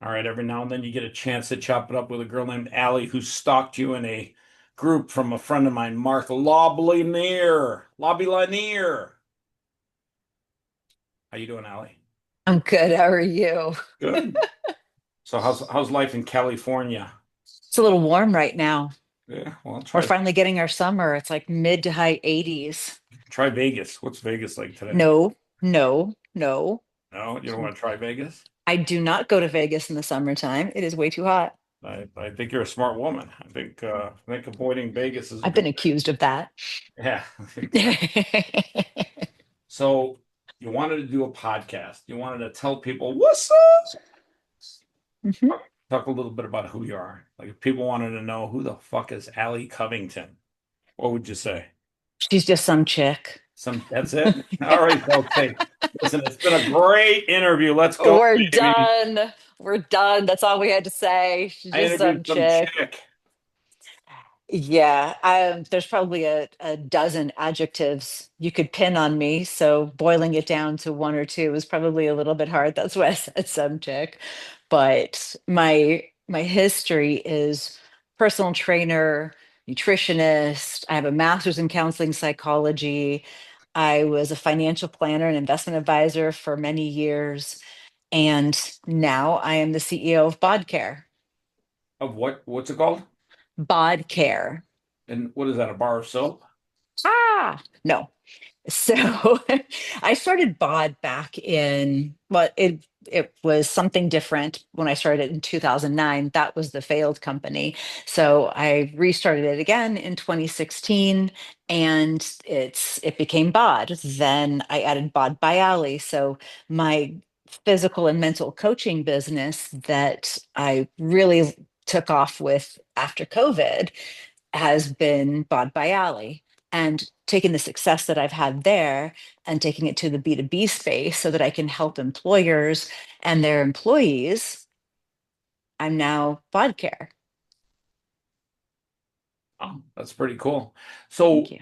All right, every now and then you get a chance to chop it up with a girl named Allie who stalked you in a group from a friend of mine, Mark Loblinier. Loblinier. How you doing, Allie? I'm good. How are you? Good. So how's life in California? It's a little warm right now. Yeah, well, We're try finally getting our summer. It's like mid to high 80s. try Vegas. What's Vegas like today? No, no, no. No, you don't want to try Vegas? I do not go to Vegas in the summertime. It is way too hot. I think you're a smart woman. I think avoiding Vegas is a I've good been thing. accused of that. Yeah, exactly. So you wanted to do a podcast. You wanted to tell people what's up. Mhm. Talk a little bit about who you are. Like if people wanted to know who the fuck is Alli Covington, what would you say? She's just some chick. That's it. All right, folks. Hey, listen, it's been a great interview. Let's go, We're baby. done. We're done. That's all we had to say. She's I just interviewed some some chick. chick. Yeah, there's probably a dozen adjectives you could pin on me. So boiling it down to one or two is probably a little bit hard. That's why I said subject. But my history is personal trainer, nutritionist. I have a master's in counseling psychology. I was a financial planner and investment advisor for many years. And now I am the CEO of BOD Care. Of what? What's it called? BOD Care. And what is that? A bar of soap? No. So I started BOD back in, well, it was something different when I started in 2009. That was the failed company. So I restarted it again in 2016 and it became BOD. Then I added BOD by Alli. So my physical and mental coaching business that I really took off with after COVID has been bought by Alli, and taking the success that I've had there and taking it to the B2B space so that I can help employers and their employees. I'm now Care. Oh, that's pretty cool. Thank So you.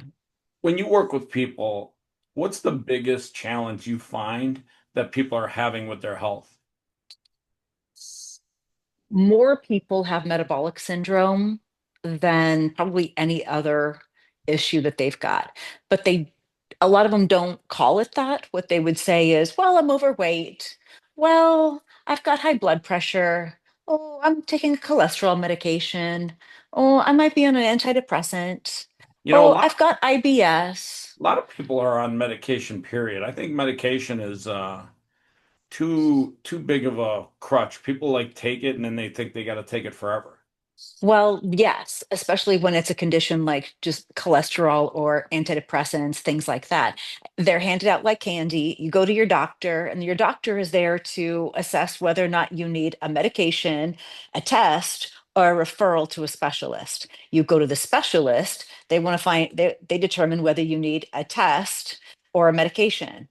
when you work with people, what's the biggest challenge you find that people are having with their health? More people have metabolic syndrome than probably any other issue that they've got. But a lot of them don't call it that. What they would say is, well, I'm overweight. Well, I've got high blood pressure. Oh, I'm taking a cholesterol medication. Oh, I might be on an antidepressant. You know, Oh, I've got IBS. a lot of people are on medication, period. I think medication is too big of a crutch. People like take it and then they think they got to take it forever. Well, yes, especially when it's a condition like just cholesterol or antidepressants, things like that. They're handed out like candy. You go to your doctor, and your doctor is there to assess whether or not you need a medication, a test, or a referral to a specialist. You go to the specialist, they determine whether you need a test or a medication.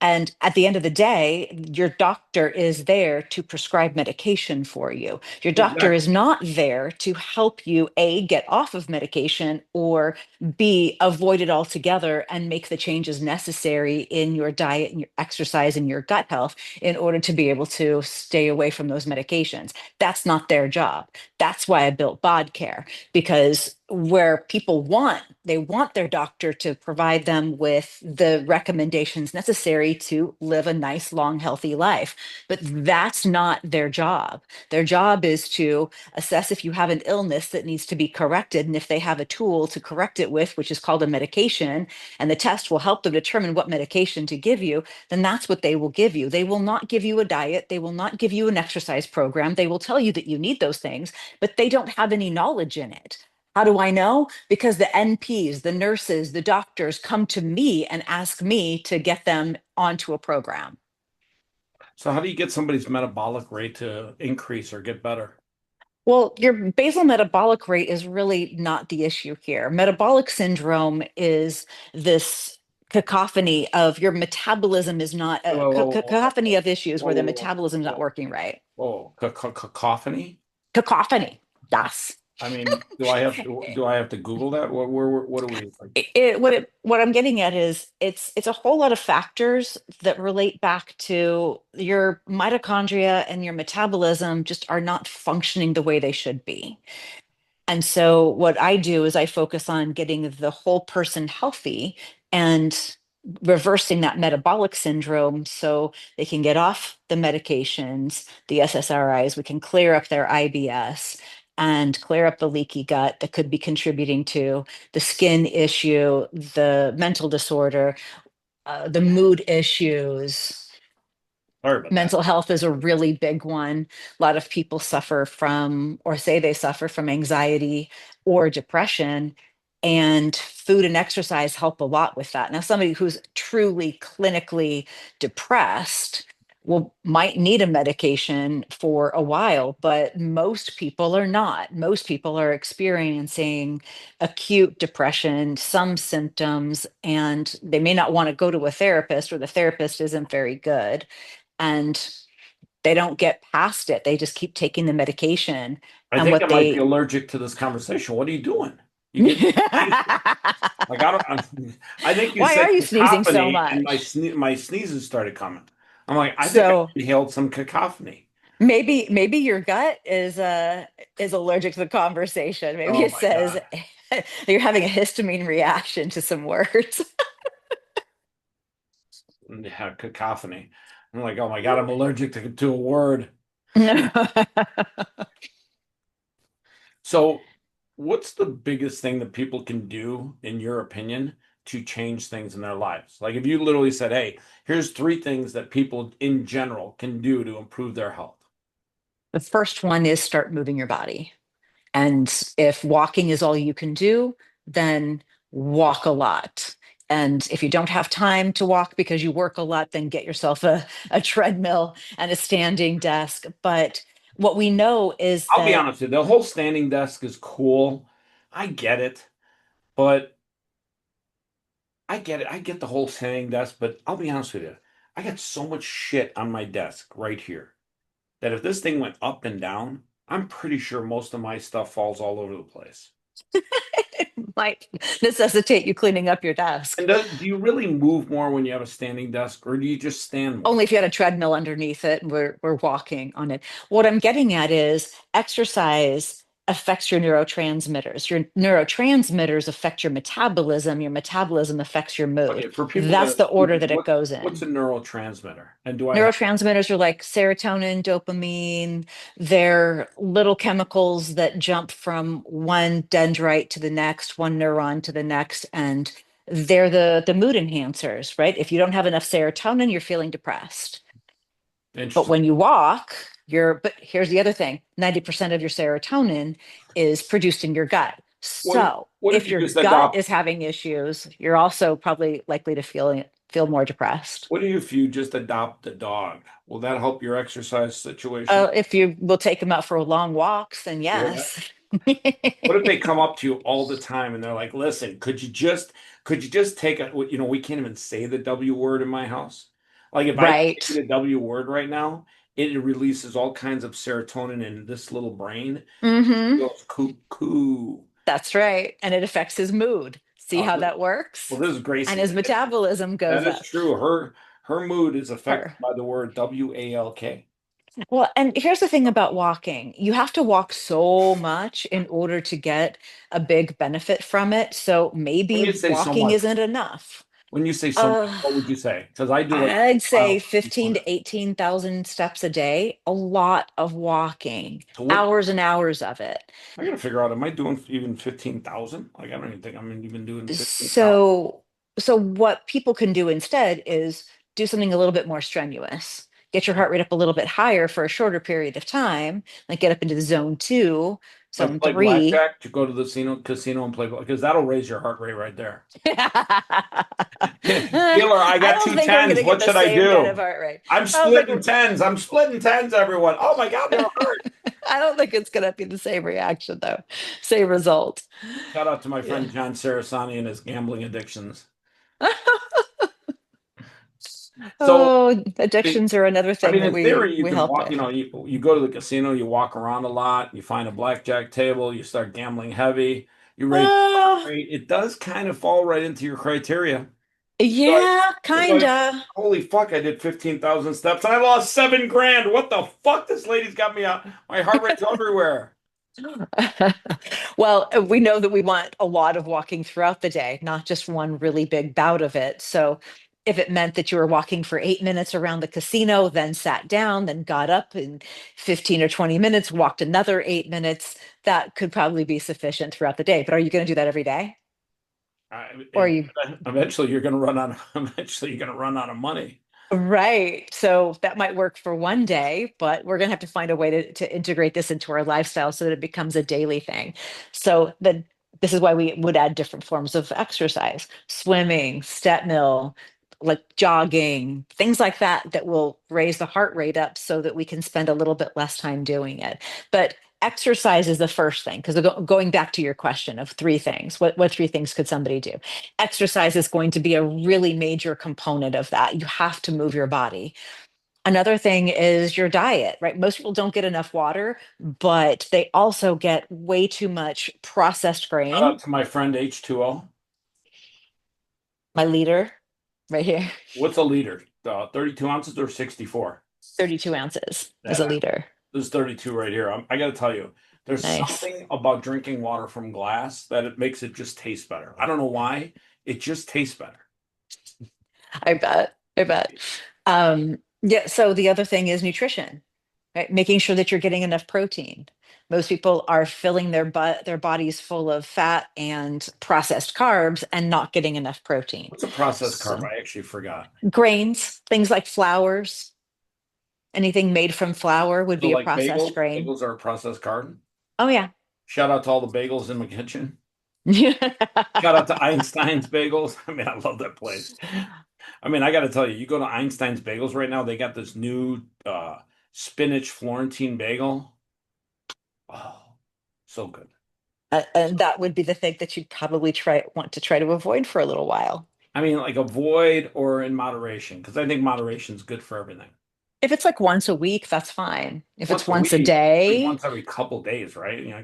And at the end of the day, your doctor is there to prescribe medication for you. Your doctor Exactly. is not there to help you, A, get off of medication, or B, avoid it altogether and make the changes necessary in your diet and your exercise and your gut health in order to be able to stay away from those medications. That's not their job. That's why I built BOD Care, because where they want their doctor to provide them with the recommendations necessary to live a nice, long, healthy life. But that's not their job. Their job is to assess if you have an illness that needs to be corrected. And if they have a tool to correct it with, which is called a medication, and the test will help them determine what medication to give you, then that's what they will give you. They will not give you a diet. They will not give you an exercise program. They will tell you that you need those things, but they don't have any knowledge in it. How do I know? Because the NPs, the nurses, the doctors come to me and ask me to get them onto a program. So how do you get somebody's metabolic rate to increase or get better? Well, your basal metabolic rate is really not the issue here. Metabolic syndrome is this cacophony of your metabolism is not Whoa, a whoa, cacophony of issues where the whoa, metabolism is not whoa, working right. whoa, cacophony? Cacophony. Yes. I mean, do I have to Google that? What do we like? What I'm getting at is it's a whole lot of factors that relate back to your mitochondria and your metabolism just are not functioning the way they should be. And so what I do is I focus on getting the whole person healthy and reversing that metabolic syndrome so they can get off the medications, the SSRIs, we can clear up their IBS and clear up the leaky gut that could be contributing to the skin issue, the mental disorder, the mood issues. Sorry about that. Mental health is a really big one. A lot of people suffer from, or say they suffer from anxiety or depression, and food and exercise help a lot with that. Now, somebody who's truly clinically depressed will might need a medication for a while, but most people are not. Most people are experiencing acute depression, some symptoms, and they may not want to go to a therapist or the therapist isn't very good and they don't get past it. They just keep taking the medication. I And think I what might be they allergic to this conversation. What are you doing? You get Why like I don't. I think you are said you sneezing so cacophony, and much? my sneezes started coming. I'm like, I think I So inhaled some cacophony. maybe your gut is allergic to the conversation. Maybe Oh it my says God. you're having a histamine reaction to some words. Yeah, cacophony. I'm like, oh my God, I'm allergic to a word. No. So, what's the biggest thing that people can do, in your opinion, to change things in their lives? Like, if you literally said, hey, here's three things that people in general can do to improve their health. The first one is start moving your body. And if walking is all you can do, then walk a lot. And if you don't have time to walk because you work a lot, then get yourself a treadmill and a standing desk. But what we know is I'll be that honest with you, the whole standing desk is cool. I get it, but I get it. I get the whole standing desk, but I'll be honest with you. I got so much shit on my desk right here that if this thing went up and down, I'm pretty sure most of my stuff falls all over the place. it might necessitate you cleaning up your desk. And do you really move more when you have a standing desk, or do you just stand more? Only if you had a treadmill underneath it and we're walking on it. What I'm getting at is exercise affects your neurotransmitters. Your neurotransmitters affect your metabolism affects your mood. Okay, for people that That's are the order stupid, that it goes what's a in. neurotransmitter? And do I have Neurotransmitters are like serotonin, dopamine. They're little chemicals that jump from one dendrite to the next, one neuron to the next, and they're the mood enhancers, right? If you don't have enough serotonin, you're feeling depressed. But interesting? when you walk, but here's the other thing, 90% of your serotonin is produced in your gut. So What if if you your just gut adopt? is having issues, you're also probably likely to feel more depressed. What if you just adopt a dog? Will that help your exercise situation? If you will take them out for long walks, then You hear that? yes. What if they come up to you all the time and they're like, "Listen, could you just take a, we can't even say the W word in my house. Like if I say Right. the W word right now, it releases all kinds of serotonin in this little brain. It Hmm. goes cuckoo. That's right. And it affects his mood. See how Uh, that well, works? this is And Gracie. his metabolism goes That is up. true. Her mood is affected Her. by the word WALK. Well, and here's the thing about walking. You have to walk so much in order to get a big benefit from it. So When you maybe say so walking much, isn't enough. when you say so much, Uh, what would you say? Because I do like I'd say miles. 15 to 18,000 steps a day, a lot of walking, So what? hours and hours of it. I gotta figure out, am I doing even 15,000? Like, I don't even think I'm even doing 15,000. So, so what people can do instead is do something a little bit more strenuous. Get your heart rate up a little bit higher for a shorter period of time, like get up into the zone two, Like zone play three. blackjack to go to the casino and play, because that'll raise your heart rate right there. I Dealer, I got don't two think we're going tens. to get What the should I same kind of do? heart rate. I'm I don't think splitting we're, tens. I'm splitting tens, everyone. Oh my God, they're hurt. I don't think it's going to be the same reaction though. Same result. Shout out to my Yeah. friend John Sarasani and his gambling addictions. So, Oh, it, addictions are another I thing mean, that in we theory, you we can help walk, with. you go to the casino, you walk around a lot, you find a blackjack table, you start gambling heavy, you raise your heart Oh, rate. It does kind of fall right into your criteria. Like, yeah, it's like, kinda. holy fuck, I did 15,000 steps and I lost 7 grand. What the fuck? This lady's got me out. My heart rate's everywhere. Well, we know that we want a lot of walking throughout the day, not just one really big bout of it. So if it meant that you were walking for 8 minutes around the casino, then sat down, then got up in 15 or 20 minutes, walked another 8 minutes, that could probably be sufficient throughout the day. But are you going to do that every day? Or are And you eventually you're going to run out, eventually you're going to run out of money. Right. So that might work for one day, but we're going to have to find a way to integrate this into our lifestyle so that it becomes a daily thing. So this is why we would add different forms of exercise, swimming, step mill, like jogging, things like that, that will raise the heart rate up so that we can spend a little bit less time doing it. But exercise is the first thing, because going back to your question of three things, what three things could somebody do? Exercise is going to be a really major component of that. You have to move your body. Another thing is your diet, right? Most people don't get enough water, but they also get way too much processed Shout out grain. to my friend H2O. My leader right here, What's a liter? 32 ounces or 64? 32 ounces is a Yeah, liter. there's 32 right here. I got to tell you, there's Nice. something about drinking water from glass that it makes it just taste better. I don't know why. It just tastes better. I bet. I bet. Yeah. So the other thing is nutrition, right? Making sure that you're getting enough protein. Most people are filling their bodies full of fat and processed carbs and not getting enough protein. What's a processed carb? So I actually forgot. grains, things like flours, anything made from flour would So be a like processed bagels, grain. bagels are a processed carb. Oh yeah. Shout out to all the bagels in my kitchen. Shout out to Einstein's Bagels. I mean, I love that place. I mean, I got to tell you, you go to Einstein's Bagels right now, they got this new spinach Florentine bagel. Oh, so good. And that would be the thing that you'd probably want to try to avoid for a little while. I mean, like avoid or in moderation, because I think moderation is good for everything. If it's like once a week, that's fine. If it's Once a once a week, like day, once every couple days, right? You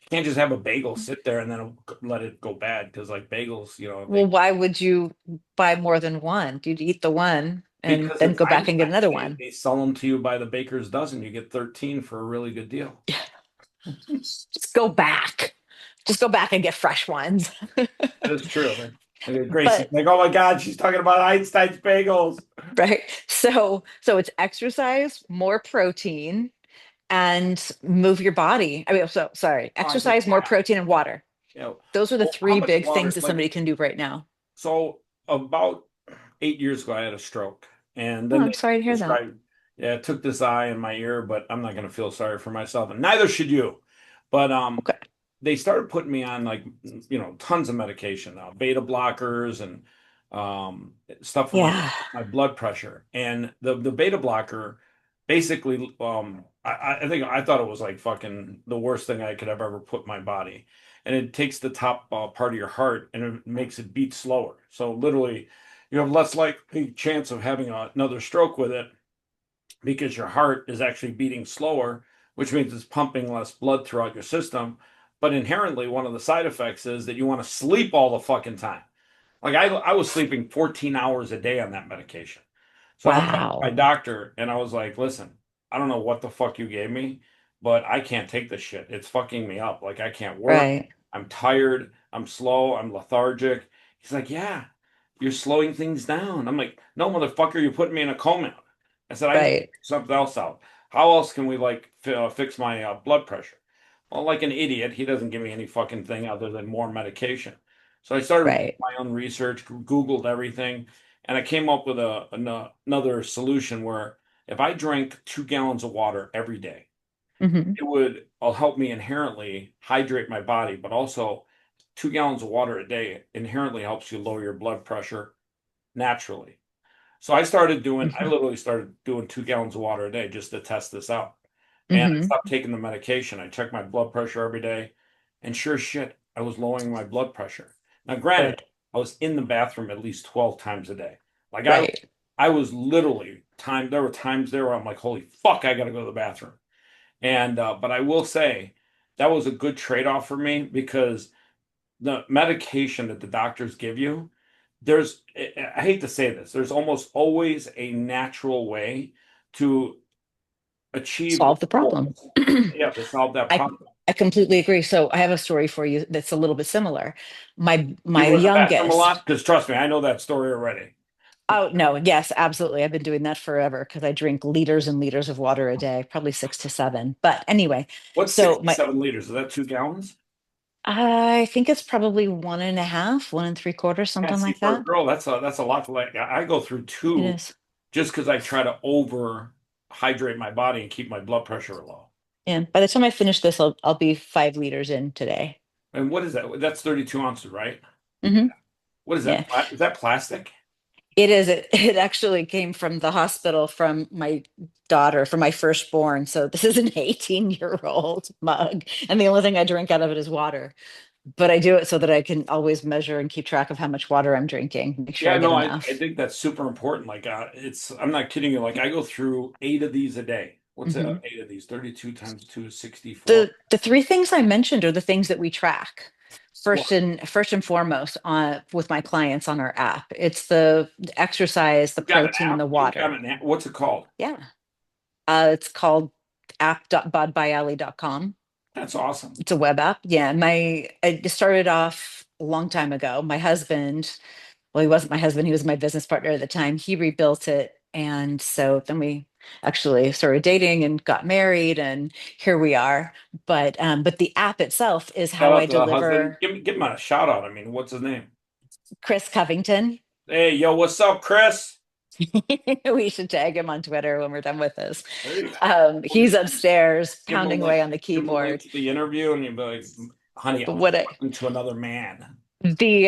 can't just have a bagel sit there and then let it go bad because like bagels, well, they why would you buy more than one? You'd eat the one and because then it's go back and get Einstein's. another They, one. they sell them to you by the baker's dozen. You get 13 for a really good deal. Just go back. Just go back and get fresh ones. That is true. Like Gracie's But like, oh my God, she's talking about Einstein's bagels. right. So it's exercise, more protein, and move your body. I mean, so sorry, Oh, I just exercise, more protein, and water. you know, Those are the well, how three much big things water? that Like somebody can do right now. so, about 8 years ago, I had a stroke, and Oh, then I'm they sorry to hear that. prescribed. Yeah, it took this eye in my ear, but I'm not going to feel sorry for myself, and neither should you. But Okay. they started putting me on like tons of medication now, beta blockers and stuff for Yeah. my blood pressure. And the beta blocker basically I think I thought it was like fucking the worst thing I could have ever put in my body. And it takes the top part of your heart and it makes it beat slower. So literally you have less likely chance of having another stroke with it because your heart is actually beating slower, which means it's pumping less blood throughout your system. But inherently, one of the side effects is that you want to sleep all the fucking time. Like I was sleeping 14 hours a day on that medication. So I went back to my Wow. doctor and I was like, listen, I don't know what the fuck you gave me, but I can't take this shit. It's fucking me up. Like I can't work. Right. I'm tired. I'm slow. I'm lethargic. He's like, yeah, you're slowing things down. I'm like, no, motherfucker, you're putting me in a coma. I said, I need to Right. figure something else out. How else can we like fix my blood pressure? Well, like an idiot, he doesn't give me any fucking thing other than more medication. So I started doing Right. my own research, Googled everything, and I came up with another solution where if I drank 2 gallons of water every day, Hmm. it would help me inherently hydrate my body, but also 2 gallons of water a day inherently helps you lower your blood pressure naturally. So I Hmm. literally started doing 2 gallons of water a day just to test this out. And I Hmm. stopped taking the medication. I checked my blood pressure every day. And sure as shit, I was lowering my blood pressure. Now, granted, Good. I was in the bathroom at least 12 times a day. Like Right. I was literally time. There were times there where I'm like, holy fuck, I got to go to the bathroom. And but I will say that was a good trade-off for me because the medication that the doctors give you, I hate to say this, there's almost always a natural way to achieve the Solve the problem. goals. Yeah, to solve that I problem. I completely agree. So I have a story for you that's a little bit similar. You My go to the bathroom a youngest. lot? Because trust me, I know that story already. Oh no, yes, absolutely. I've been doing that forever because I drink liters and liters of water a day, probably 6 to 7. But anyway, What's so my 67 liters? Is that 2 gallons? I think it's probably one and a half, 1 3/4, Yeah, something see, like for a that. girl, that's a lot to like. I go through It two is. just because I try to over hydrate my body and keep my blood pressure low. And by the time I finish this, I'll be 5 liters in today. And what is that? That's 32 ounces, right? Hmm. What is that? Yeah. Is that plastic? It is. It actually came from the hospital from my daughter, from my firstborn. So this is an 18-year-old mug. And the only thing I drink out of it is water. But I do it so that I can always measure and keep track of how much water I'm drinking, make sure Yeah, I get no, I enough. think that's super important. Like, I'm not kidding you. Like, I go through 8 of these a day. What's that? Hmm. 8 of these? 32 times 2 is 64. The three things I mentioned are the things that we track. Well, First and foremost on with my clients on our app. It's the exercise, the you've got an protein, and app. the You've got water. an app. What's it called? Yeah. It's called app.bodbyally.com. That's awesome. It's a web app. Yeah. I just started off a long time ago. My husband, well, he wasn't my husband, he was my business partner at the time. He rebuilt it. And so then we actually started dating and got married, and here we are. But the app itself is Shout how I out to the husband. deliver. Give him a shout out. I mean, what's his name? Chris Covington. Hey, yo, what's up, Chris? We should tag him on Twitter when we're done with this. There you go. We'll He's just upstairs give him a pounding link. away on the Give him a link keyboard. to the interview, and you'll be like, "Honey, But I'm what I talking to another man the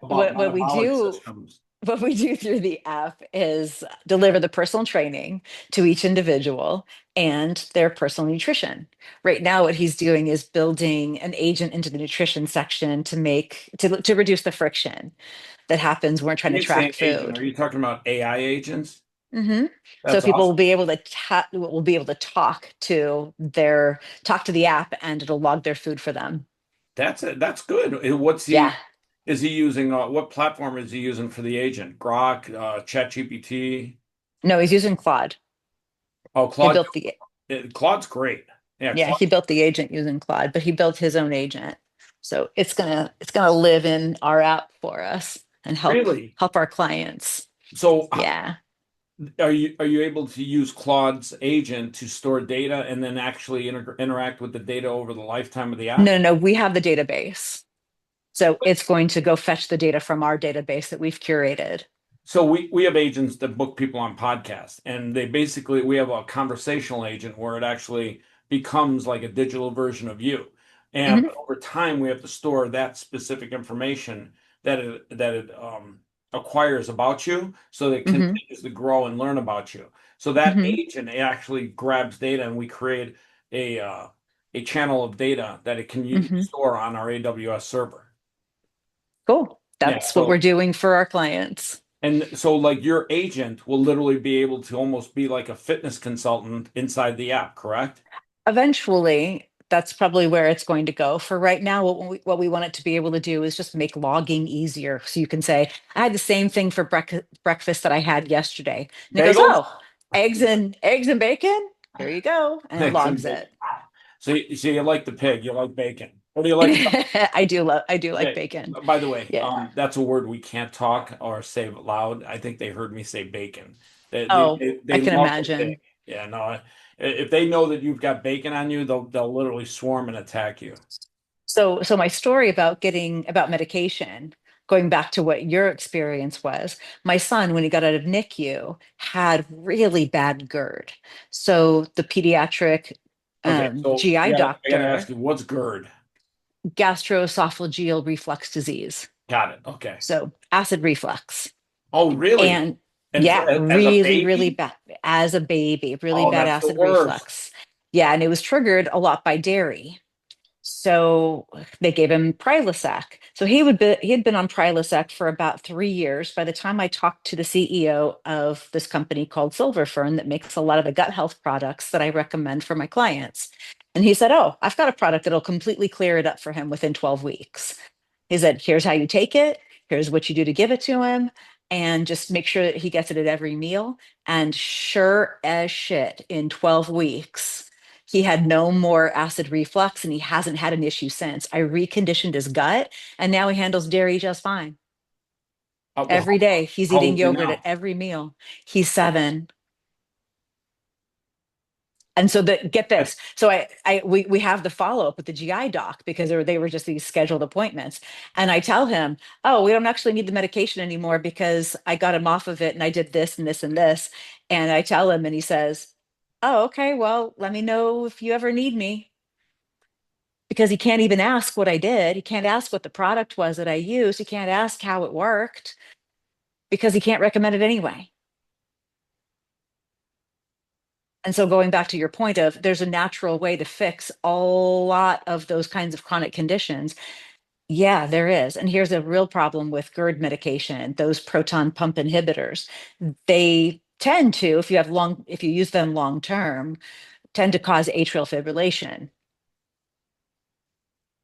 about what we metabolic do systems." what we do through the app is deliver the personal training to each individual and their personal nutrition. Right now, what he's doing is building an agent into the nutrition section to reduce the friction that happens when we're trying When to you say track agent, are food. you talking about AI agents? Hmm. So That's people awesome. will be able to talk to the app, and it'll log their food for them. That's it. That's good. What's Yeah. he? Is he using? What platform is he using for the agent? Grok, ChatGPT. No, he's using Claude. Oh, He Claude. built the Claude's great. Yeah, Yeah, Claude. he built the agent using Claude, but he built his own agent. So it's gonna live in our app for us and Really? help our clients. So, Yeah. are you able to use Claude's agent to store data and then actually interact with the data over the lifetime of the app? No, no, we have the database. So it's going to go fetch the data from our database that we've curated. So we have agents that book people on podcasts, and they basically we have a conversational agent where it actually becomes like a digital version of you. And Hmm. but over time, we have to store that specific information that it acquires about you, so that it Hmm. continues to grow and learn about you. So that Hmm. agent actually grabs data, and we create a channel of data that it can Hmm. store on our AWS server. Cool. Yeah. That's what we're doing for our clients. And so, like, your agent will literally be able to almost be like a fitness consultant inside the app, correct? Eventually, that's probably where it's going to go. For right now, what we want it to be able to do is just make logging easier. So you can say, I had the same thing for breakfast that I had yesterday. And it goes, Bagels? oh, eggs and bacon. Here you go. And it Eggs and logs bacon. it. So you like the pig, you like bacon. What do you like about I do like yeah, bacon. by the way, Yeah. that's a word we can't talk or say loud. I think they heard me say bacon. They they Oh, they, I they can love the pig. imagine. Yeah, no. If they know that you've got bacon on you, they'll literally swarm and attack you. So my story about medication, going back to what your experience was, my son, when he got out of NICU, had really bad GERD. So the pediatric Okay, so GI I gotta ask doctor, you, what's GERD? gastroesophageal reflux disease, Got it. Okay. so acid reflux. Oh, really? And And yeah, as a really, really baby? bad as a baby, really Oh, bad that's the acid worst. reflux. Yeah, and it was triggered a lot by dairy. So they gave him Prilosec. So he had been on Prilosec for about 3 years. By the time I talked to the CEO of this company called Silver Fern that makes a lot of the gut health products that I recommend for my clients, and he said, "Oh, I've got a product that'll completely clear it up for him within 12 weeks." He said, "Here's how you take it. Here's what you do to give it to him, and just make sure that he gets it at every meal." And sure as shit, in 12 weeks, he had no more acid reflux and he hasn't had an issue since. I reconditioned his gut and now he handles dairy just fine. Well, Every day he's how eating old is he yogurt at now? every meal. He's 7. And so get That's this. So we have the follow up with the GI doc because they were just these scheduled appointments. And I tell him, "Oh, we don't actually need the medication anymore because I got him off of it and I did this and this and this." And I tell him and he says, "Oh, okay, well, let me know if you ever need me." Because he can't even ask what I did. He can't ask what the product was that I used. He can't ask how it worked because he can't recommend it anyway. And so, going back to your point of there's a natural way to fix a lot of those kinds of chronic conditions. Yeah, there is. And here's a real problem with GERD medication, those proton pump inhibitors. They tend to, if you use them long term, tend to cause atrial fibrillation,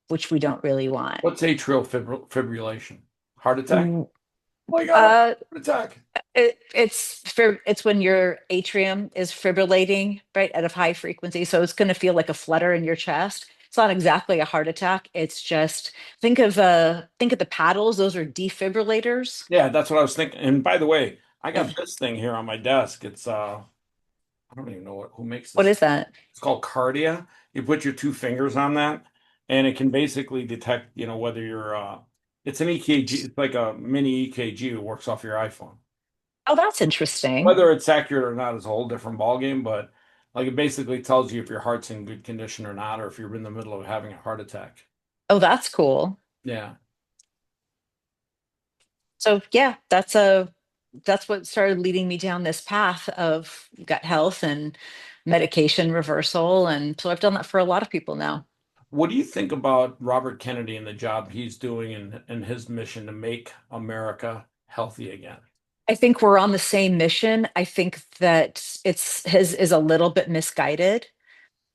which we don't really want. what's fibrillation? Heart attack? Mm, Oh my God, Uh, heart attack. it's when your atrium is fibrillating, right, at a high frequency. So it's going to feel like a flutter in your chest. It's not exactly a heart attack. It's just think of the paddles. Those are defibrillators. Yeah, that's what I was thinking. And by the way, I got And this thing here on my desk. It's I don't even know who makes what this. is that? It's called Cardia. You put your two fingers on that, and it can basically detect, whether you're it's an EKG, it's like a mini EKG that works off your iPhone. Oh, that's interesting. Whether it's accurate or not is a whole different ballgame, but like it basically tells you if your heart's in good condition or not, or if you're in the middle of having a heart attack. Oh, that's cool. Yeah. So yeah, that's what started leading me down this path of gut health and medication reversal. And so I've done that for a lot of people now. What do you think about Robert Kennedy and the job he's doing and his mission to make America healthy again? I think we're on the same mission. I think that it's his is a little bit misguided.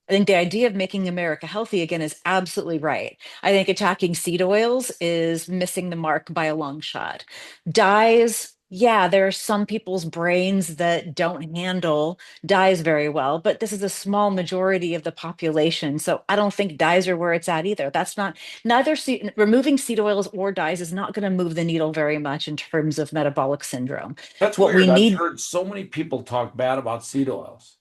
I think the idea of making America healthy again is absolutely right. I think attacking seed oils is missing the mark by a long shot. Dyes, yeah, there are some people's brains that don't handle dyes very well, but this is a small majority of the population. So I don't think dyes are where it's at either. That's not, removing seed oils or dyes is not going to move the needle very much in terms of metabolic syndrome. That's What we weird. I've need heard so many people talk bad about seed oils.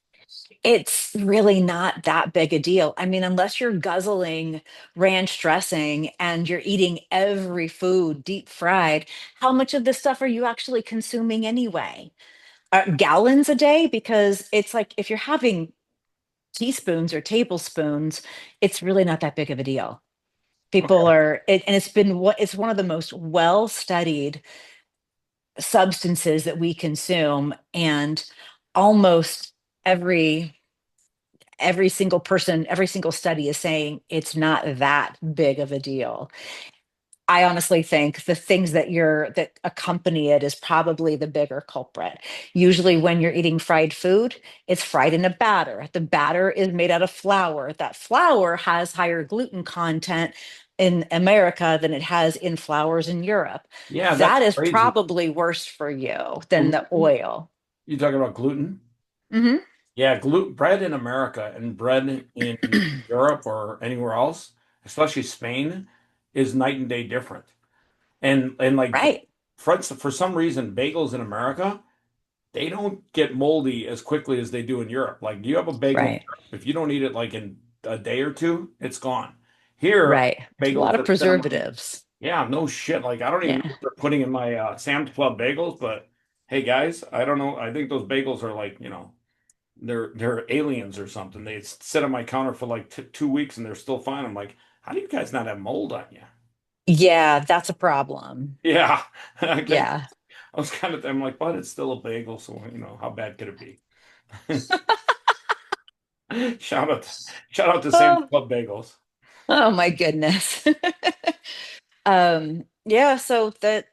It's really not that big a deal. I mean, unless you're guzzling ranch dressing and you're eating every food deep fried, how much of this stuff are you actually consuming anyway? Gallons a day? Because it's like if you're having teaspoons or tablespoons, it's really not that big of a deal. People Okay. are, and it's one of the most well studied substances that we consume. And almost every every single person, every single study is saying it's not that big of a deal. I honestly think the things that accompany it is probably the bigger culprit. Usually when you're eating fried food, it's fried in a batter. The batter is made out of flour. That flour has higher gluten content in America than it has in flours in Europe. Yeah, that's That is crazy. probably worse for you than the Gluten? oil. You talking about gluten? Hmm. Yeah, gluten bread in America and bread in Europe or anywhere else, especially Spain, is night and day different. And like Right, for some reason, bagels in America, they don't get moldy as quickly as they do in Europe. Like you have a bagel in right, Europe, if you don't eat it like in a day or two, it's gone. Here, right. A bagels lot of that sit on my, preservatives. yeah, no shit. Like I don't even know Yeah. what they're putting in my Sam's Club bagels, but hey guys, I don't know. I think those bagels are like, they're aliens or something. They sit on my counter for like t 2 weeks and they're still fine. I'm like, how do you guys not have mold on you? Yeah, that's a problem. Yeah, I Yeah. was kind of, I'm like, but it's still a bagel, so how bad could it be? Shout out, shout out to Sam's Oh, Club bagels. Oh my goodness. Yeah, so that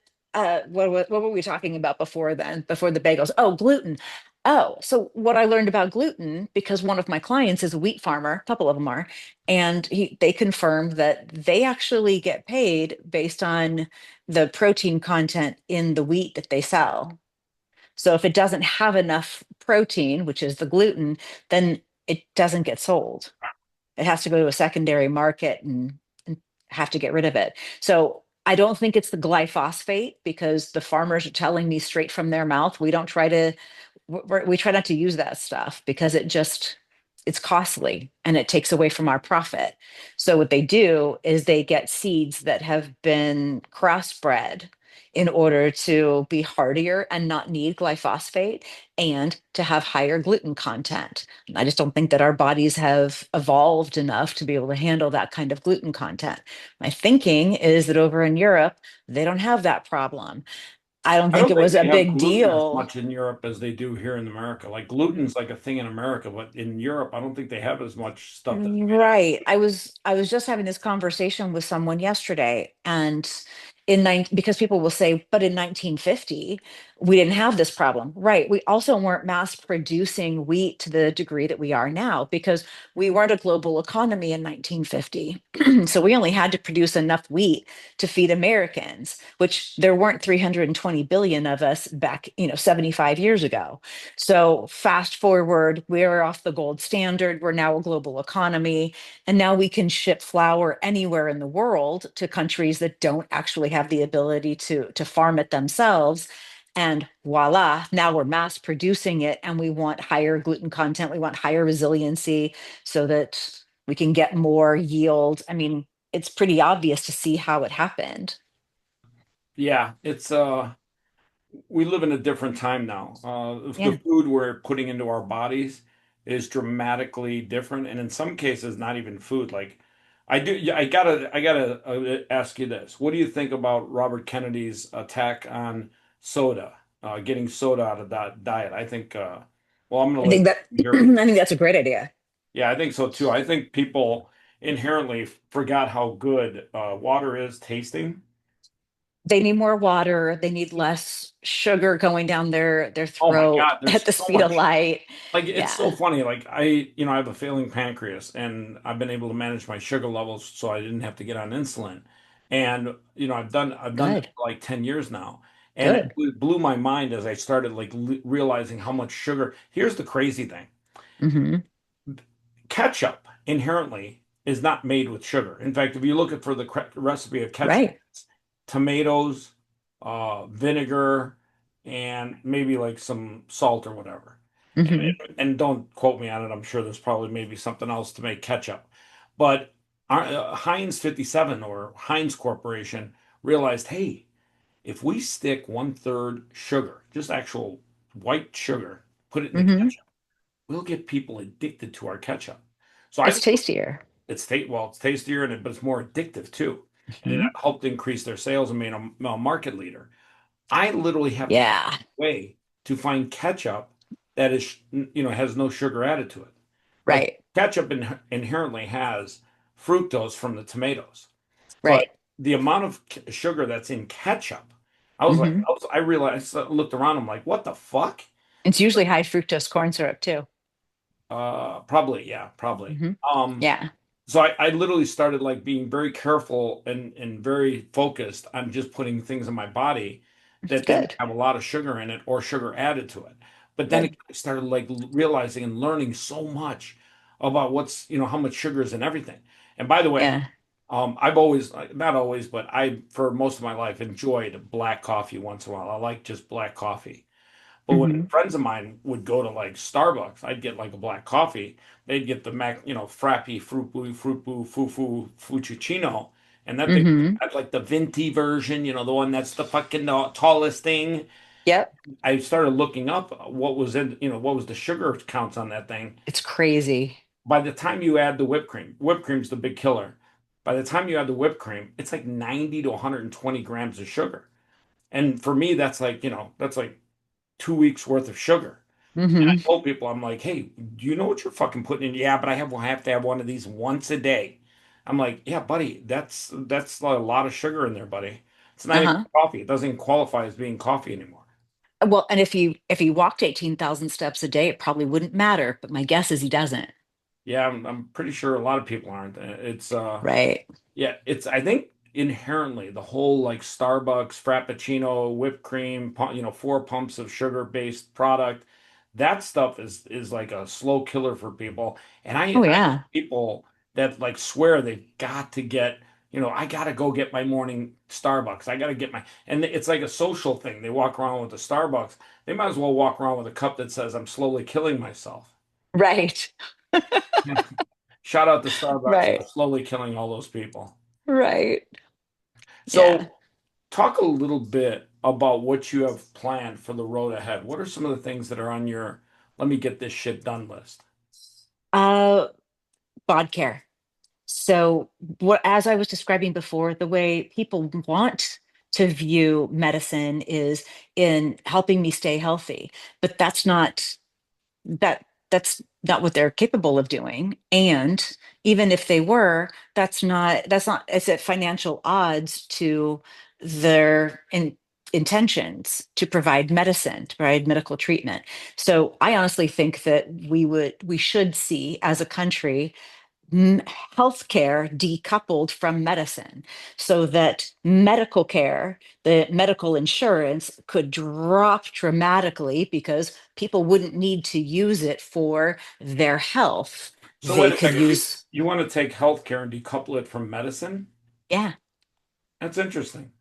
what were we talking about before then, before the bagels? Oh, gluten. Oh, so what I learned about gluten, because one of my clients is a wheat farmer, a couple of them are, and they confirmed that they actually get paid based on the protein content in the wheat that they sell. So if it doesn't have enough protein, which is the gluten, then it doesn't get sold. It has to go to a secondary market and have to get rid of it. So I don't think it's the glyphosate because the farmers are telling me straight from their mouth, we don't try to, we try not to use that stuff because it's costly and it takes away from our profit. So what they do is they get seeds that have been crossbred in order to be hardier and not need glyphosate and to have higher gluten content. I just don't think that our bodies have evolved enough to be able to handle that kind of gluten content. My thinking is that over in Europe, they don't have that problem. I don't I think don't it think was a they have big gluten as deal. much in Europe as they do here in America. Like gluten's like a thing in America, but in Europe, I don't think they have as much stuff that's made out. Right. I was just having this conversation with someone yesterday, and because people will say, but in 1950 we didn't have this problem. Right. We also weren't mass producing wheat to the degree that we are now because we weren't a global economy in 1950. So we only had to produce enough wheat to feed Americans, which there weren't 320 billion of us back, 75 years ago. So fast forward, we're off the gold standard. We're now a global economy. And now we can ship flour anywhere in the world to countries that don't actually have the ability to farm it themselves. And voila, now we're mass producing it and we want higher gluten content. We want higher resiliency so that we can get more yield. I mean, it's pretty obvious to see how it happened. Yeah, it's we live in a different time now. The Yeah. food we're putting into our bodies is dramatically different, and in some cases, not even food. Like, yeah, I gotta ask you this: what do you think about Robert Kennedy's attack on soda, getting soda out of that diet? I think, well, I'm gonna I let think that you hear. I think that's a great idea. Yeah, I think so too. I think people inherently forgot how good water is tasting. They need more water. They need less sugar going down their Oh my throat God, at there's the so speed of much. light. Like it's so Yeah, funny. Like I have a failing pancreas, and I've been able to manage my sugar levels so I didn't have to get on insulin. And I've done this good, for like 10 years now, and good. it blew my mind as I started like realizing how much sugar. Here's the crazy thing: Hmm. ketchup inherently is not made with sugar. In fact, if you look at for the recipe of ketchup, Right. it's tomatoes, vinegar, and maybe like some salt or whatever. Hmm. And don't quote me on it. I'm sure there's probably maybe something else to make ketchup. But Heinz 57 or Heinz Corporation realized, hey, if we stick one third sugar, just actual white sugar, put it in the Hmm. ketchup, we'll get people addicted to our ketchup. So I It's just tastier. it's tastier and but it's more addictive too. And it Hmm. helped increase their sales and made them a market leader. I literally have to find Yeah. a way to find ketchup that is, has no sugar added to it. Like Right. ketchup inherently has fructose from the tomatoes, but Right. the amount of sugar that's in ketchup, I was like, Hmm. I realized, I looked around, I'm like, what the fuck? It's usually high fructose corn syrup too. Probably, yeah, probably. Hmm. Um, Yeah, so I literally started like being very careful and very focused on just putting things in my body it's that didn't good. have a lot of sugar in it or sugar added to it. But then Good. I started like realizing and learning so much about how much sugar is in everything. And by the way, Yeah. I've always, not always, but for most of my life, enjoyed black coffee once in a while. I like just black coffee. But when Hmm. friends of mine would go to like Starbucks, I'd get like a black coffee. They'd get the frappy, fruit boo, foo fucicino, and that thing Hmm. had like the venti version, the one that's the fucking tallest thing. Yep. I started looking up what was the sugar counts on that thing. It's crazy. By the time you add the whipped cream's the big killer. By the time you add the whipped cream, it's like 90 to 120 grams of sugar. And for me, that's like 2 weeks worth of sugar. Hmm. I told people, I'm like, hey, do you know what you're fucking putting in? Yeah, but I have to have one of these once a day. I'm like, yeah, buddy, that's a lot of sugar in there, buddy. It's not even Uh-huh. coffee. It doesn't even qualify as being coffee anymore. Well, and if he walked 18,000 steps a day, it probably wouldn't matter, but my guess is he doesn't. Yeah, I'm pretty sure a lot of people aren't. It's Right. Yeah, it's I think inherently the whole like Starbucks Frappuccino whipped cream, 4 pumps of sugar-based product, that stuff is like a slow killer for people. And Oh I know yeah. people that like swear they've got to get, I gotta go get my morning Starbucks. I gotta get my, and it's like a social thing. They walk around with the Starbucks. They might as well walk around with a cup that says I'm slowly killing myself. Right. Shout out to Starbucks for Right. slowly killing all those people. Right. Yeah. So talk a little bit about what you have planned for the road ahead. What are some of the things that are on your let me get this shit done list? Uh, BOD Care. So, what, as I was describing before, the way people want to view medicine is in helping me stay healthy, but that's not what they're capable of doing. And even if they were, that's not it's at financial odds to their intentions to provide medicine, to provide medical treatment. So I honestly think that we should see as a country m- healthcare decoupled from medicine so that medical care, the medical insurance could drop dramatically because people wouldn't need to use it for their health. So They wait a could second. You use, you want to take healthcare and decouple it from medicine? yeah, That's interesting.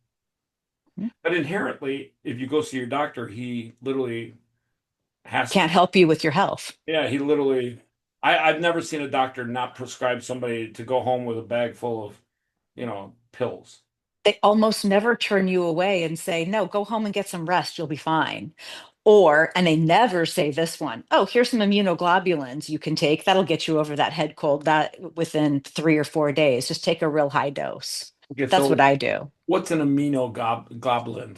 But inherently, if you go see your doctor, he literally has, can't help you with your health. yeah, he literally, I've never seen a doctor not prescribe somebody to go home with a bag full of, pills. They almost never turn you away and say, no, go home and get some rest. You'll be fine. Or, and they never say this one, oh, here's some immunoglobulins you can take. That'll get you over that head cold that within 3 or 4 days. Just take a real high dose. Okay, That's what so I do. what's an immunoglobulin?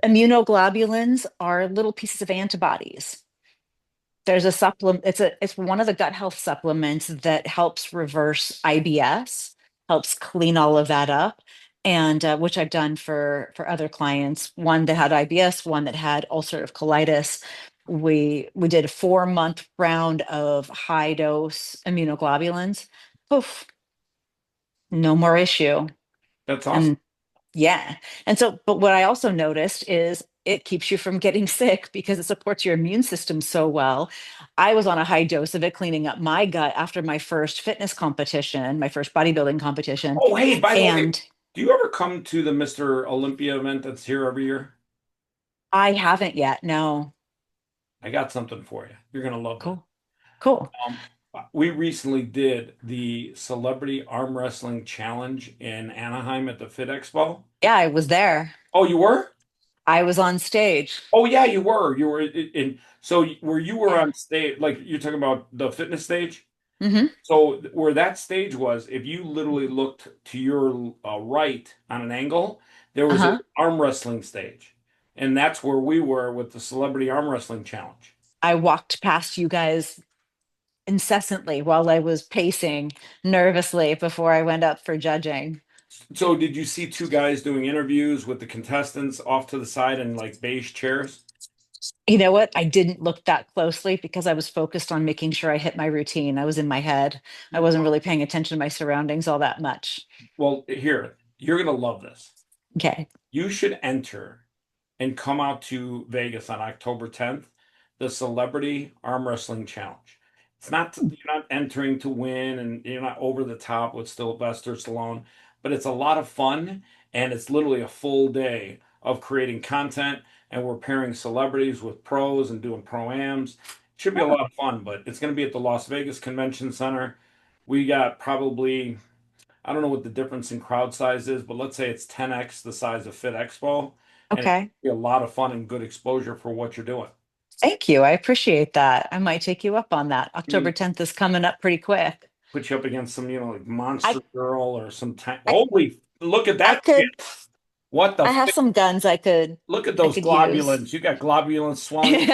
Immunoglobulins are little pieces of antibodies. There's a supplement, it's one of the gut health supplements that helps reverse IBS, helps clean all of that up, and which I've done for other clients, one that had IBS, one that had ulcerative colitis. We did a 4 month round of high dose immunoglobulins. Poof, no more issue. That's awesome. And yeah. And so, but what I also noticed is it keeps you from getting sick because it supports your immune system so well. I was on a high dose of it, cleaning up my gut after my first fitness competition, my first bodybuilding competition. Oh, hey, by the way, And do you ever come to the Mr. Olympia event that's here every year? I haven't yet. No. I got something for you. You're gonna love this. Cool. Cool. Um, we recently did the Celebrity Arm Wrestling Challenge in Anaheim at the Fit Expo. Yeah, I was there. Oh, you were? I was on stage. Oh, yeah, you were. You were in. So where you were Yeah. on stage, like you're talking about the fitness stage. Hmm. So where that stage was, if you literally looked to your right on an angle, there was an Uh-huh. arm wrestling stage, and that's where we were with the Celebrity Arm Wrestling Challenge. I walked past you guys incessantly while I was pacing nervously before I went up for judging. So did you see two guys doing interviews with the contestants off to the side in like beige chairs? You know what? I didn't look that closely because I was focused on making sure I hit my routine. I was in my head. I wasn't really paying attention to my surroundings all that much. Well, here, you're gonna love this. Okay. You should enter and come out to Vegas on October 10th, the Celebrity Arm Wrestling Challenge. It's not you're not entering to win and you're not over the top with Sylvester Stallone, but it's a lot of fun and it's literally a full day of creating content and we're pairing celebrities with pros and doing pro-ams. It should be a Oh, lot of fun, but it's going to be at the Las Vegas Convention Center. We got probably I don't know what the difference in crowd size is, but let's say it's 10x the size of Fit Expo, and it's okay. be a lot of fun and good exposure for what you're doing. Thank you. I appreciate that. I might take you up on that. I October mean, 10th is coming up pretty quick. put you up against some, like I Monster Girl or some time. I Holy, look at I that shit! could What the? I have some guns Look at I those could use. globulins. You got globulins swelling.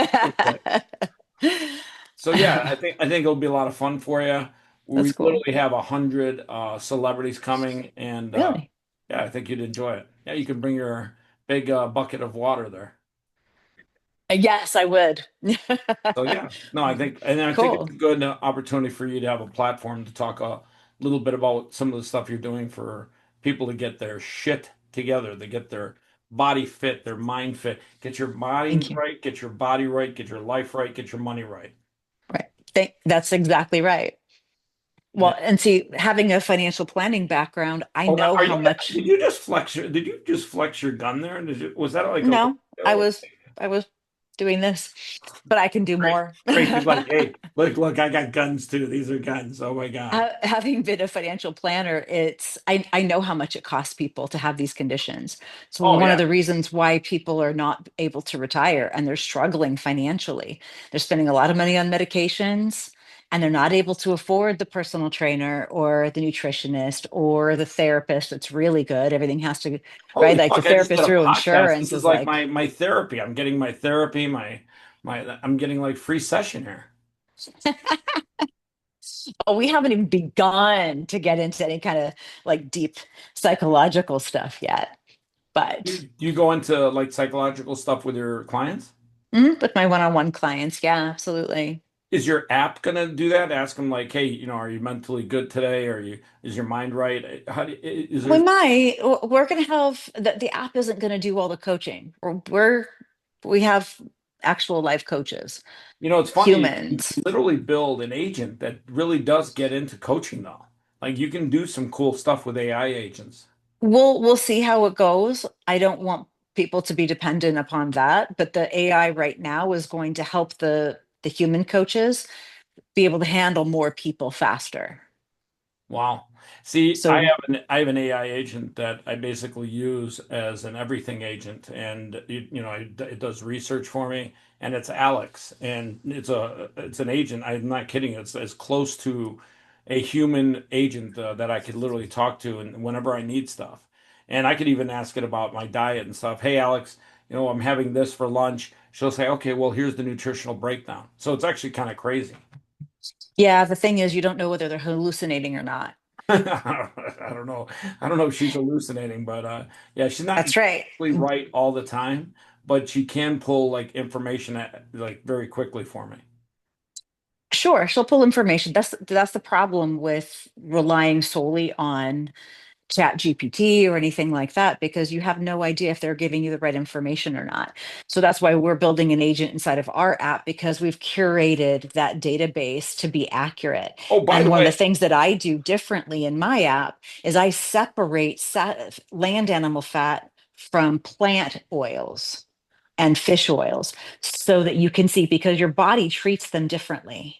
So yeah, I think it'll be a lot of fun for you. we That's cool. literally have 100 celebrities coming, and Really? yeah, I think you'd enjoy it. Yeah, you can bring your big bucket of water there. Yes, I would. So yeah, no, I think it's Cool. a good opportunity for you to have a platform to talk a little bit about some of the stuff you're doing for people to get their shit together, to get their body fit, their mind fit, get your Thank mind you. right, get your body right, get your life right, get your money right. Right. That's exactly right. Yeah. Well, and see, having a financial planning background, I Oh, now, know are how you? much. Did you just flex your gun there? Was that like a little? No, I was I was doing this, but I can do Great, more. great. You're like, hey, look, I got guns too. These are guns. Oh my God. Having been a financial planner, I know how much it costs people to have these conditions. So Oh one of yeah. the reasons why people are not able to retire and they're struggling financially, they're spending a lot of money on medications and they're not able to afford the personal trainer or the nutritionist or the therapist that's really good. Everything has to, right? Holy Like the fuck, I just did therapist a through podcast. This insurance is is like like, my therapy. I'm getting my therapy, I'm getting like free session here. oh, we haven't even begun to get into any kind of like deep psychological stuff yet. But Do you go into like psychological stuff with your clients? with my one-on-one clients, yeah, absolutely. Is your app gonna do that? Ask them like, hey, are you mentally good today? Is your mind right? Is We there, might, we're going to have the app isn't going to do all the coaching. We have actual life coaches, it's funny, you humans. can literally build an agent that really does get into coaching though. Like you can do some cool stuff with AI agents. We'll see how it goes. I don't want people to be dependent upon that, but the AI right now is going to help the human coaches be able to handle more people faster. Wow. See, So I have an AI agent that I basically use as an everything agent, and it does research for me, and it's Alex, and it's an agent. I'm not kidding. It's as close to a human agent that I could literally talk to, and whenever I need stuff, and I could even ask it about my diet and stuff. Hey, Alex, I'm having this for lunch. She'll say, okay, well, here's the nutritional breakdown. So it's actually kind of crazy. yeah, the thing is you don't know whether they're hallucinating or not. I don't know. I don't know if she's hallucinating, but yeah, she's not That's right. exactly right all the time, but she can pull like information like very quickly for me. Sure, she'll pull information. That's the problem with relying solely on Chat GPT or anything like that, because you have no idea if they're giving you the right information or not. So that's why we're building an agent inside of our app because we've curated that database to be accurate. Oh, by And the one of the way, things that I do differently in my app is I separate land animal fat from plant oils and fish oils so that you can see because your body treats them differently.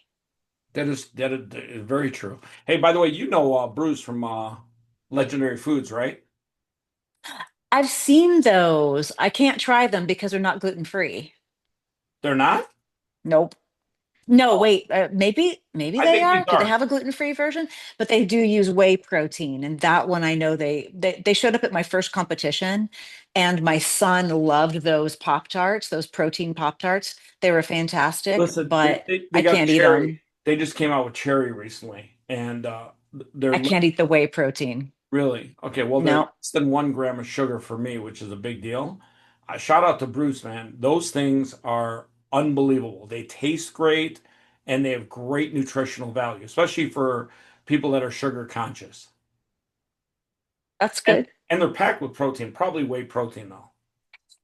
that is very true. Hey, by the way, Bruce from Legendary Foods, right? I've seen those. I can't try them because they're not gluten free. They're not? Nope. No, Oh, wait. Maybe I they think these are. Do they are. have a gluten free version? But they do use whey protein, and that one I know they showed up at my first competition, and my son loved those Pop Tarts, those protein Pop Tarts. They were fantastic, Listen, but they I got can't eat cherry. them. They just came out with cherry recently, and they're I can't eat the whey protein. really? Okay, well, they're No, less than 1 gram of sugar for me, which is a big deal. Shout out to Bruce, man. Those things are unbelievable. They taste great and they have great nutritional value, especially for people that are sugar conscious. that's And good. and they're packed with protein, probably whey protein though.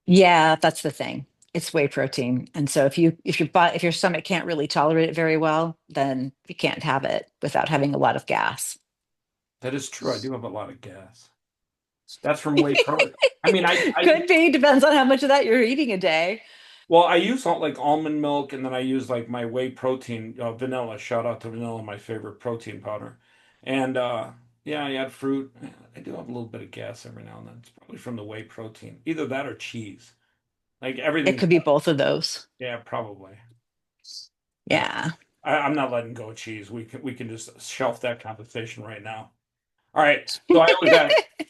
Yeah, that's the thing. It's whey protein. And so if your stomach can't really tolerate it very well, then you can't have it without having a lot of gas. That is true. I do have a lot of gas. That's from whey protein. I mean, I Could be, depends on how much of that you're eating a day. well, I use all, like almond milk, and then I use like my whey protein, vanilla. Shout out to vanilla, my favorite protein powder. And yeah, I add fruit. I do have a little bit of gas every now and then. It's probably from the whey protein, either that or cheese. Like It everything's, could be both of those. yeah, probably. Yeah, Yeah. I'm not letting go of cheese. We can just shelf that conversation right now. All right. So I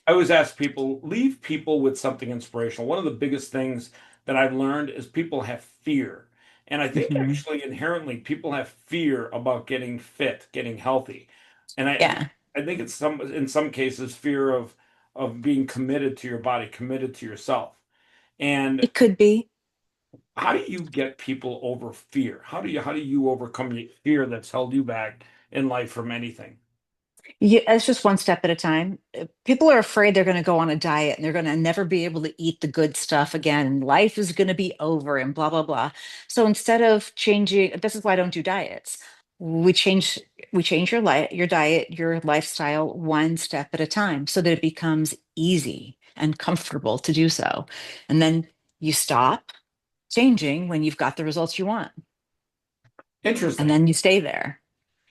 always ask people, leave people with something inspirational. One of the biggest things that I've learned is people have fear. And I think Mhm. actually inherently people have fear about getting fit, getting healthy. And Yeah, I think it's some in some cases fear of being committed to your body, committed to yourself. And it could be. how do you get people over fear? How do you overcome the fear that's held you back in life from anything? Yeah, it's just one step at a time. People are afraid they're going to go on a diet and they're going to never be able to eat the good stuff again. Life is going to be over and blah, blah, blah. So instead of changing, this is why I don't do diets. We change, we change your diet, your lifestyle one step at a time so that it becomes easy and comfortable to do so. And then you stop changing when you've got the results you want. And Interesting. then you stay there.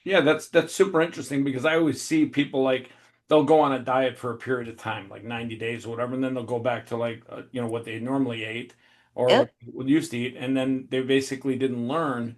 Yeah, that's super interesting because I always see people like they'll go on a diet for a period of time, like 90 days or whatever, and then they'll go back to like what they normally ate or what Yep, they would used to eat, and then they basically didn't learn.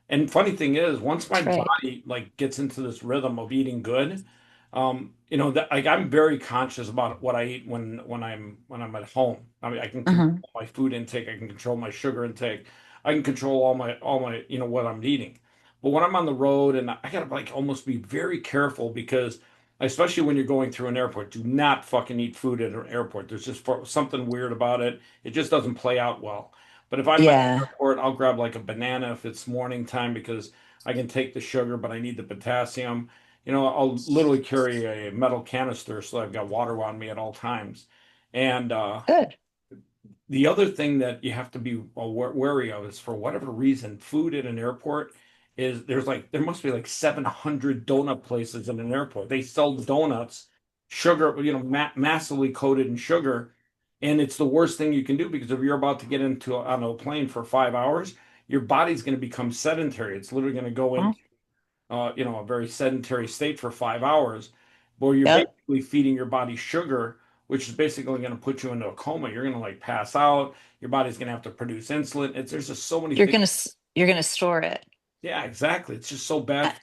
And funny thing is, once my that's right. body like gets into this rhythm of eating good, that like I'm very conscious about what I eat when I'm at home. I mean, I can Uh-huh. control my food intake, I can control my sugar intake, I can control all my what I'm eating. But when I'm on the road and I gotta like almost be very careful because especially when you're going through an airport, do not fucking eat food at an airport. There's just something weird about it. It just doesn't play out well. But if I'm at the Yeah, airport, I'll grab like a banana if it's morning time because I can take the sugar, but I need the potassium. I'll literally carry a metal canister so I've got water on me at all times. And good. the other thing that you have to be wary of is for whatever reason, food at an airport is there must be like 700 donut places in an airport. They sell donuts, sugar, massively coated in sugar, and it's the worst thing you can do because if you're about to get on a plane for 5 hours, your body's going to become sedentary. It's literally going to go Well, into a very sedentary state for 5 hours, where you're yep. basically feeding your body sugar, which is basically going to put you into a coma. You're going to like pass out. Your body's going to have to produce insulin. There's just so many things. You're gonna store it. Yeah, exactly. It's just so Uh, bad.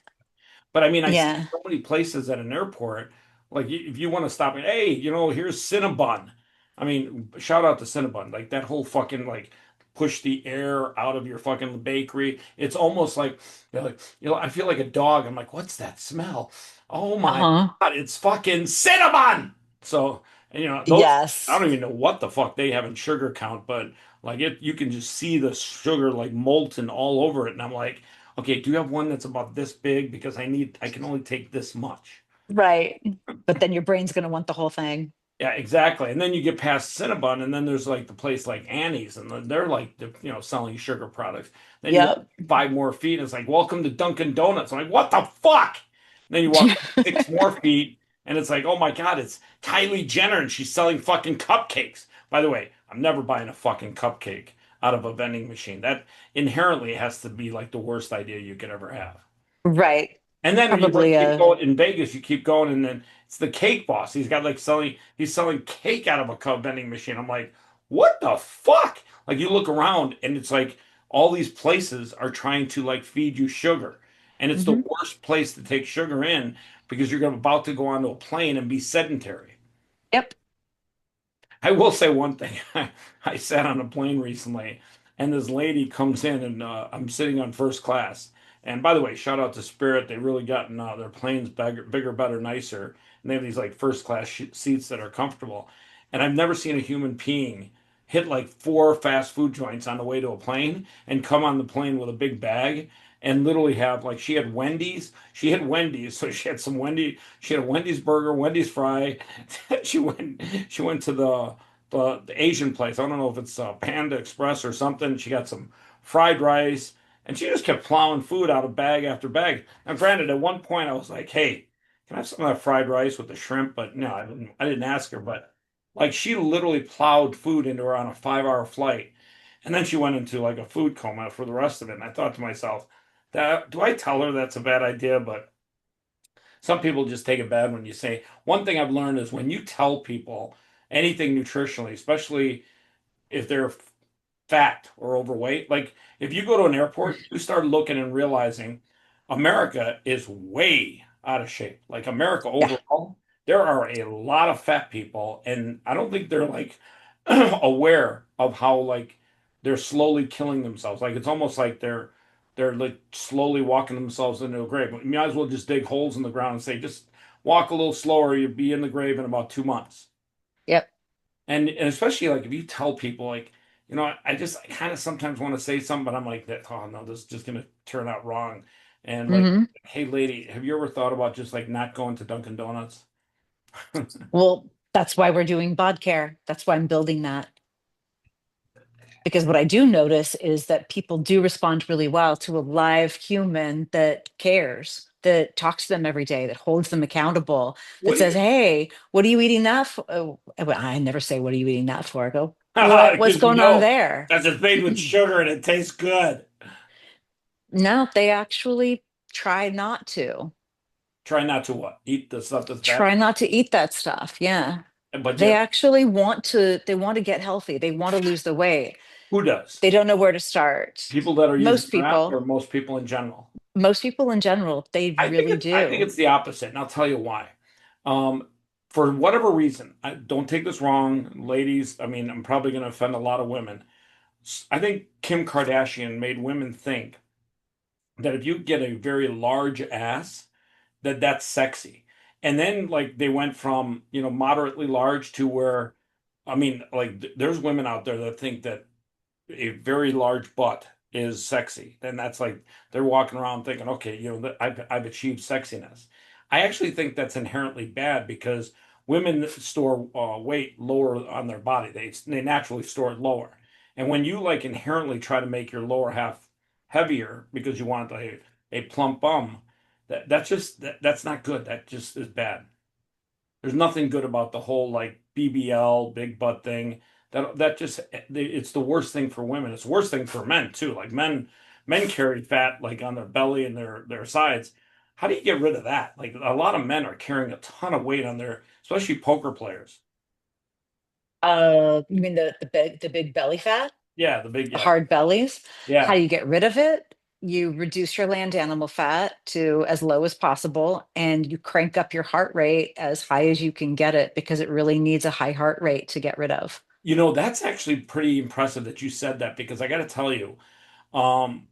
But I mean, I see yeah. so many places at an airport, like if you want to stop it, hey, here's Cinnabon. I mean, shout out to Cinnabon. Like that whole fucking like push the air out of your fucking bakery. It's almost like I feel like a dog. I'm like, what's that smell? Oh my Uh-huh. God, it's fucking Cinnabon. So, and, those I Yes. don't even know what the fuck they have in sugar count, but like you can just see the sugar like molten all over it. And I'm like, okay, do you have one that's about this big? Because I can only take this much. Right. But then your brain's gonna want the whole thing. Yeah, exactly. And then you get past Cinnabon, and then there's like the place like Annie's, and they're like, selling sugar products. Then you walk Yep. 5 more feet, and it's like, welcome to Dunkin' Donuts. I'm like, what the fuck? And then you walk like 6 more feet, and it's like, oh my God, it's Kylie Jenner, and she's selling fucking cupcakes. By the way, I'm never buying a fucking cupcake out of a vending machine. That inherently has to be like the worst idea you could ever have. Right. And then you Probably keep going in Vegas, you keep going, and then it's the cake boss. He's selling cake out of a cup vending machine. I'm like, what the fuck? Like you look around and it's like all these places are trying to like feed you sugar. And it's the hmm worst place to take sugar in because you're about to go onto a plane and be sedentary. Yep. I will say one thing. I sat on a plane recently, and this lady comes in, and I'm sitting on first class. And by the way, shout out to Spirit. They really gotten their planes bigger, better, nicer, and they have these like first class seats that are comfortable. And I've never seen a human being hit like four fast food joints on the way to a plane and come on the plane with a big bag and literally have like she had Wendy's. She had Wendy's, so she had some Wendy. She had a Wendy's burger, Wendy's fry. she went she went to the Asian place. I don't know if it's Panda Express or something. She got some fried rice, and she just kept plowing food out of bag after bag. Now, granted, at one point I was like, "Hey, can I have some of that fried rice with the shrimp?" But no, I didn't ask her. But like, she literally plowed food into her on a 5 hour flight, and then she went into like a food coma for the rest of it. And I thought to myself, that do I tell her that's a bad idea? But some people just take it bad when you say. One thing I've learned is when you tell people anything nutritionally, especially if they're fat or overweight, like if you go to an airport, you start looking and realizing America is way out of shape. Like America Yeah. overall, there are a lot of fat people, and I don't think they're like aware of how like they're slowly killing themselves. Like it's almost like they're they're like slowly walking themselves into a grave. You might as well just dig holes in the ground and say, just walk a little slower, you'll be in the grave in about 2 months. Yep. And especially like if you tell people like, I kind of sometimes want to say something, but I'm like that, oh no, this is just gonna turn out wrong. And like, Hmm. hey lady, have you ever thought about just like not going to Dunkin' Donuts? Well, that's why we're doing BOD Care. That's why I'm building that. Because what I do notice is that people do respond really well to a live human that cares, that talks to them every day, that holds them accountable, What that do says, you "Hey, what are you eating that for?" Oh, well, I never say, "What are you eating that for?" I go, What's because you going on know there?" that's it's made with sugar and it tastes good. No, they actually try not to. Try not to what? Eat the stuff that's bad. Try not to eat that stuff. Yeah. But They yet, actually they want to get healthy. They want to lose the weight. who does? They don't know where to start. People that are using Most crap people, or most people in general? most people in general, they really I think do. it's the opposite, and I'll tell you why. Um, for whatever reason, don't take this wrong, ladies. I mean, I'm probably going to offend a lot of women. I think Kim Kardashian made women think that if you get a very large ass, that that's sexy. And then like they went from, moderately large to where, I mean, like there's women out there that think that a very large butt is sexy. Then that's like they're walking around thinking, okay, I've achieved sexiness. I actually think that's inherently bad because women store weight lower on their body. They naturally store it lower. And when you like inherently try to make your lower half heavier because you want a plump bum, that's not good. That just is bad. There's nothing good about the whole like BBL big butt thing. That just it's the worst thing for women. It's the worst thing for men too. Like men carry fat like on their belly and their sides. How do you get rid of that? Like a lot of men are carrying a ton of weight on their, especially poker players. You mean the big belly fat, Yeah, the big the yeah. hard bellies? How Yeah. do you get rid of it? You reduce your land animal fat to as low as possible, and you crank up your heart rate as high as you can get it because it really needs a high heart rate to get rid of. That's actually pretty impressive that you said that because I got to tell you, um,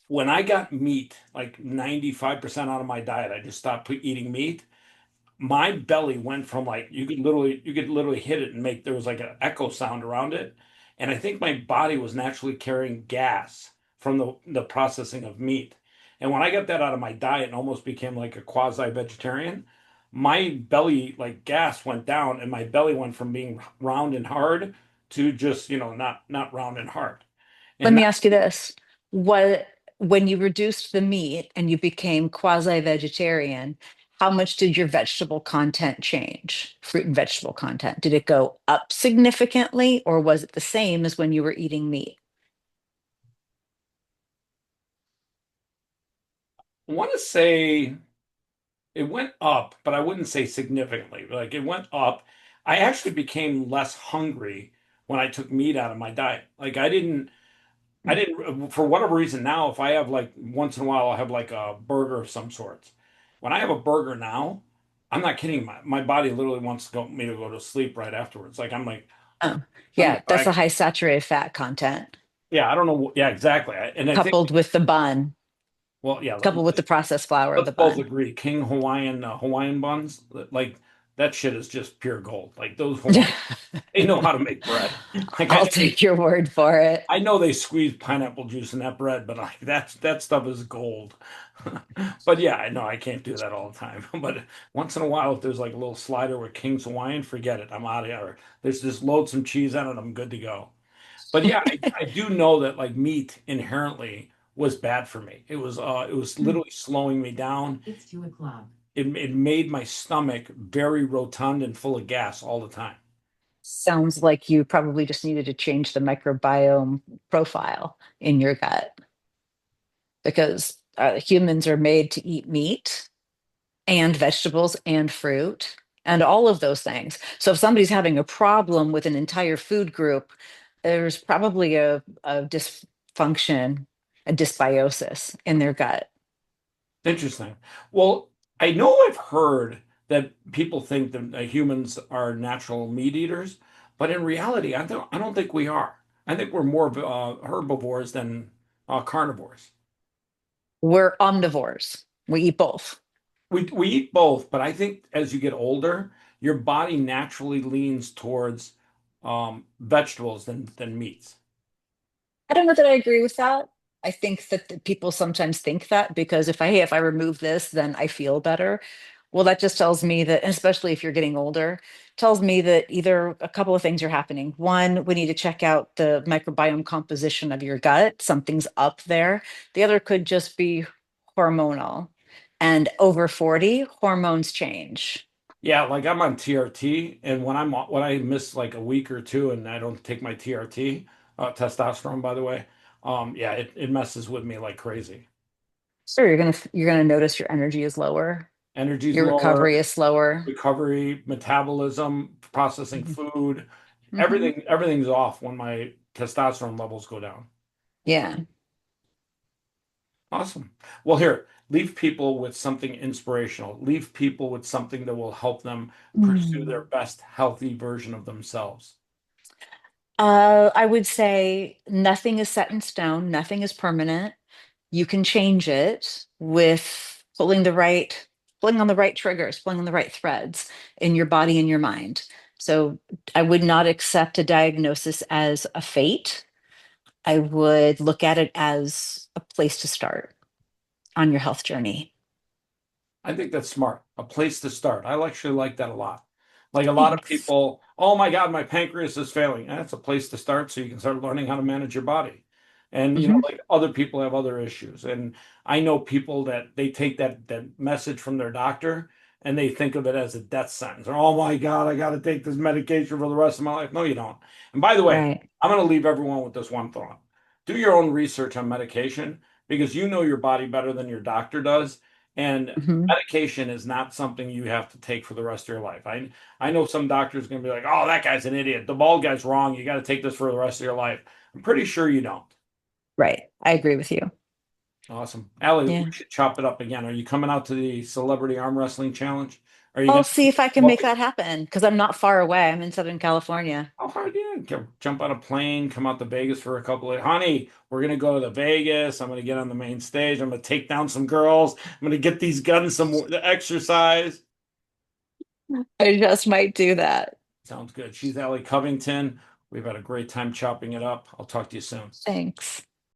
when I got meat, like 95% out of my diet, I just stopped eating meat. My belly went from like you could literally hit it and make there was like an echo sound around it. And I think my body was naturally carrying gas from the processing of meat. And when I got that out of my diet and almost became like a quasi-vegetarian, my belly like gas went down and my belly went from being round and hard to just, not round and hard. Let And me ask you this. What, when you reduced the meat and you became quasi-vegetarian, how much did your vegetable content change? Fruit and vegetable content. Did it go up significantly or was it the same as when you were eating meat? I want to say it went up, but I wouldn't say significantly. Like it went up. I actually became less hungry when I took meat out of my diet. Like I didn't, for whatever reason now, if I have like once in a while, I'll have like a burger of some sorts. When I have a burger now, I'm not kidding. My body literally wants me to go to sleep right afterwards. Like Oh, I'm like, yeah, that's the high saturated fat content yeah, I don't know. Yeah, exactly. And I think, coupled with the bun, well, yeah, coupled with the processed flour of let's the both bun. agree. King Hawaiian buns, like that shit is just pure gold. Like those Hawaiian, they know how to make bread. Like I'll take your word for it. I know they squeeze pineapple juice in that bread, but like that stuff is gold. But yeah, I know I can't do that all the time. But once in a while, if there's like a little slider with King's Hawaiian, forget it. I'm out of here. There's just load some cheese on it. I'm good to go. But yeah, I do know that like meat inherently was bad for me. It was literally slowing me down. It's 2 o'clock. It made my stomach very rotund and full of gas all the time. Sounds like you probably just needed to change the microbiome profile in your gut because humans are made to eat meat and vegetables and fruit and all of those things. So if somebody's having a problem with an entire food group, there's probably a dysfunction, a dysbiosis in their gut. Interesting. Well, I know I've heard that people think that humans are natural meat eaters, but in reality, I don't think we are. I think we're more herbivores than carnivores. We're omnivores. We eat both. We eat both, but I think as you get older, your body naturally leans towards vegetables than meats. I don't know that I agree with that. I think that people sometimes think that because if I remove this, then I feel better. Well, that just tells me that, and especially if you're getting older, tells me that either a couple of things are happening. One, we need to check out the microbiome composition of your gut. Something's up there. The other could just be hormonal. And over 40, hormones change. Yeah, like I'm on TRT, and when I miss like a week or two and I don't take my TRT, testosterone, by the way, yeah, it messes with me like crazy. So you're gonna notice your energy is lower, Energy's your lower, recovery is slower. recovery, metabolism, processing Mhm. food, Mhm. everything's off when my testosterone levels go down. Yeah. Awesome. Well, here, leave people with something inspirational. Leave people with something that will help them pursue their Mm. best healthy version of themselves. I would say nothing is set in stone, nothing is permanent. You can change it with pulling on the right triggers, pulling on the right threads in your body and your mind. So I would not accept a diagnosis as a fate. I would look at it as a place to start on your health journey. I think that's smart. A place to start. I actually like that a lot. Like a lot of Thanks. people, oh my God, my pancreas is failing. That's a place to start so you can start learning how to manage your body. And you know, Hmm. like other people have other issues. And I know people that they take that message from their doctor and they think of it as a death sentence. Or, oh my God, I got to take this medication for the rest of my life. No, you don't. And by the way, Right. I'm going to leave everyone with this one thought. Do your own research on medication because you know your body better than your doctor does. And Hmm. medication is not something you have to take for the rest of your life. I know some doctors are going to be like, "Oh, that guy's an idiot. The bald guy's wrong. You got to take this for the rest of your life." I'm pretty sure you don't. Right. I agree with you. Awesome. Allie, we Yeah. should chop it up again. Are you coming out to the Celebrity Arm Wrestling Challenge? Are you I'll going see if I can to make that happen because I'm not far away. I'm in Southern California. how hard? Yeah, jump on a plane, come out to Vegas for a couple of, honey, we're gonna go to the Vegas. I'm gonna get on the main stage. I'm gonna take down some girls. I'm gonna get these guns some exercise. I just might do that. Sounds good. She's Alli Covington. We've had a great time chopping it up. I'll talk to you soon. Thanks.